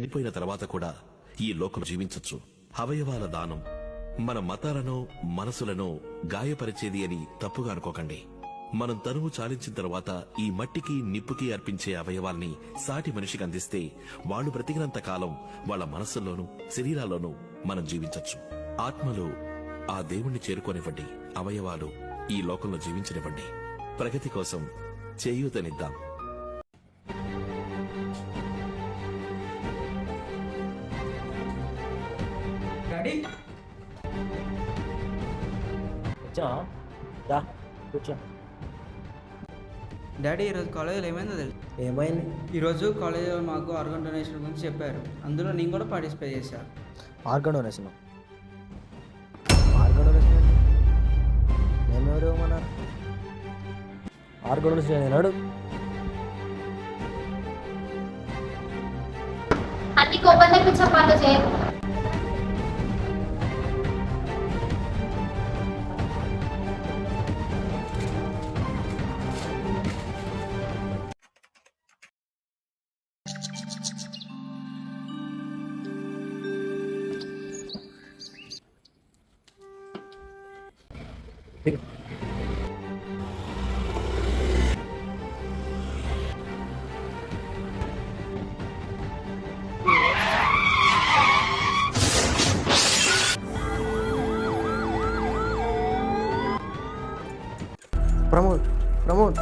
చనిపోయిన తర్వాత కూడా ఈ లోకం జీవించొచ్చు. అవయవాల దానం మన మతాలను మనసులను గాయపరిచేది అని తప్పుగా అనుకోకండి. మనం తనువు చాలించిన తర్వాత ఈ మట్టికి నిప్పుకి అర్పించే అవయవాల్ని సాటి మనిషికి అందిస్తే వాళ్ళు బ్రతికినంత కాలం వాళ్ళ మనస్సుల్లోనూ శరీరాల్లోనూ మనం జీవించొచ్చు. ఆత్మలు ఆ దేవుణ్ణి చేరుకోనివ్వండి, అవయవాలు ఈ లోకంలో జీవించనివ్వండి. ప్రగతి కోసం చేయూతనిద్దాం. డాడీ ఈరోజు కాలేజీలో ఏమైందో తెలుసు? ఏమైంది? ఈరోజు కాలేజీలో మాకు ఆర్గన్ డొనేషన్ గురించి చెప్పారు. అందులో నేను కూడా పార్టిసిపేట్ చేశాను. ఆర్గన్ డొనేషన్ ఆర్గన్ డొనేషన్ నేనెవరు ఏమన్నారు? ఆర్గన్ డొనేషన్ నేనాడు అన్ని కొబ్బరి చపాతో చేయ. Pramod Pramod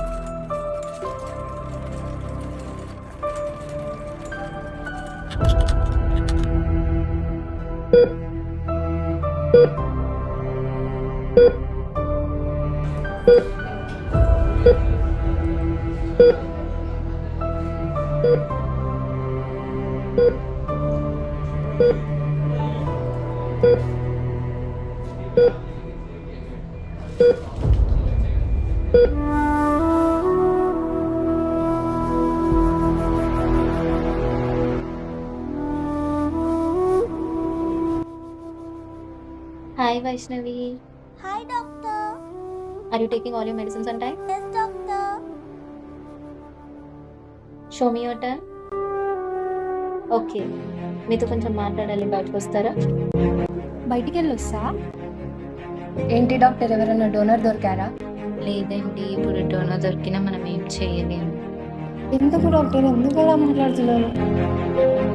Hi Vaishnavi. Hi doctor. Are you taking all your medicines on time? Yes doctor. Show me your turn. Okay, మీతో కొంచెం మాట్లాడాలి, బయటకు వస్తారా? బయటికి వెళ్ళొస్తా. ఏంటి డాక్టర్, ఎవరైనా డోనర్ దొరికారా? లేదండి, ఇప్పుడు డోనర్ దొరికినా మనం ఏం చేయలేము. ఎందుకు డాక్టర్, ఎందుకు అలా మాట్లాడుతున్నారు?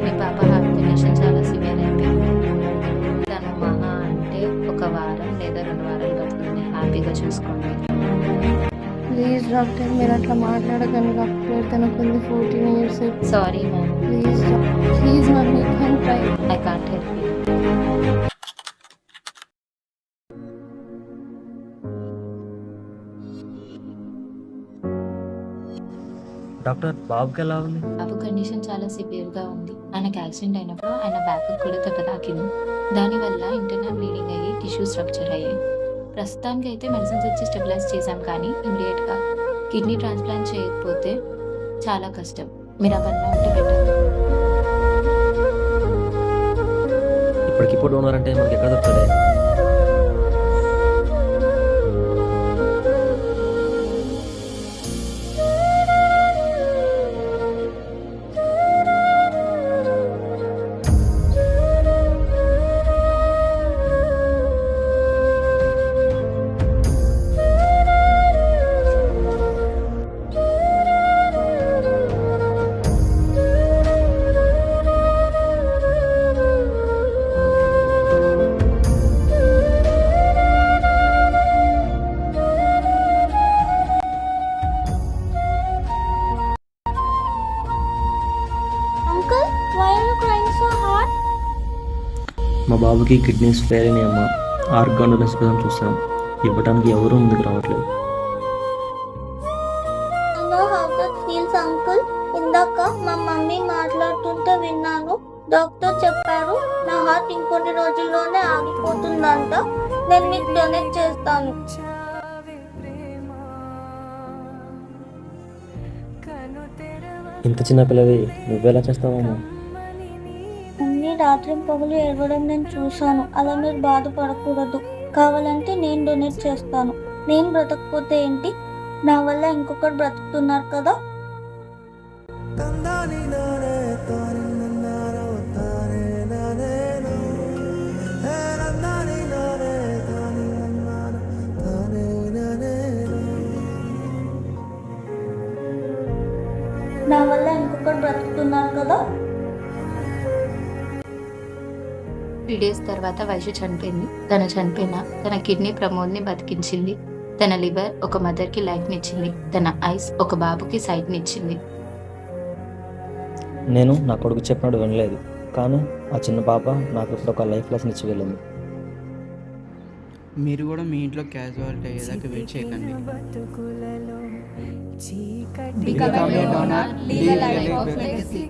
మీ పాప హార్ట్ కండిషన్ చాలా సివియర్ అయిపోయింది. తను మహా అంటే ఒక వారం లేదా 2 వారాలు బతుకుని హ్యాపీగా చూసుకోండి. ప్లీజ్ డాక్టర్, మీరు అట్లా మాట్లాడకండి డాక్టర్. తనకు 14 years. Sorry ma'am, please please mummy, can try. I can't help you. Doctor బాబుకి ఎలా ఉంది? బాబు కండిషన్ చాలా సివియర్గా ఉంది. ఆయనకు యాక్సిడెంట్ అయినప్పుడు ఆయన బ్యాక్ కూడా దెబ్బ తాకింది. దానివల్ల ఇంటర్నల్ బ్లీడింగ్ అయ్యి టిష్యూస్ రప్చర్ అయ్యాయి. ప్రస్తుతానికి అయితే మెడిసిన్స్ ఇచ్చి స్టెబిలైజ్ చేశాం, కానీ ఇమీడియట్గా కిడ్నీ ట్రాన్స్ప్లాంట్ చేయకపోతే చాలా కష్టం. మీరు ఆ పనిలో ఉంటే బెటర్. ఇప్పటికిప్పుడు డోనర్ అంటే మనకి ఎక్కడ దొరుకుతుంది? Uncle, why are you crying so hard? మా బాబుకి కిడ్నీస్ ఫెయిల్ అయినాయి అమ్మా. ఆర్గాన్ డొనేషన్ కోసం చూస్తాం, ఇవ్వడానికి ఎవరూ ముందుకు రావట్లేదు. I know how that feels uncle. ఇందాక మా మమ్మీ మాట్లాడుతుంటే విన్నాను. డాక్టర్ చెప్పారు నా హార్ట్ ఇంకొన్ని రోజుల్లోనే ఆగిపోతుందంట. నేను మీకు డొనేట్ చేస్తాను. ఇంత చిన్న పిల్లవి నువ్వెలా చేస్తావమ్మా? అన్ని రాత్రి పగలు ఏడవడం నేను చూశాను. అలా మీరు బాధపడకూడదు. కావాలంటే నేను డొనేట్ చేస్తాను. నేను బ్రతకపోతే ఏంటి, నా వల్ల ఇంకొకరు బ్రతుకుతున్నారు కదా. నా వల్ల ఇంకొకరు బ్రతుకుతున్నారు కదా. 3 days తర్వాత వైషు చనిపోయింది. తను చనిపోయిన తన కిడ్నీ ప్రమోద్ని బతికించింది. తన లివర్ ఒక మదర్కి లైఫ్నిచ్చింది. తన ఐస్ ఒక బాబుకి సైట్నిచ్చింది. నేను నా కొడుకు చెప్పినట్టు వినలేదు, కానీ ఆ చిన్న పాప నాకు ఇప్పుడు ఒక లైఫ్ లెసన్ ఇచ్చి వెళ్ళింది. మీరు కూడా మీ ఇంట్లో క్యాజువాలిటీ అయ్యేదాకా వెయిట్ చేయకండి. Become a donor, live a life of legacy.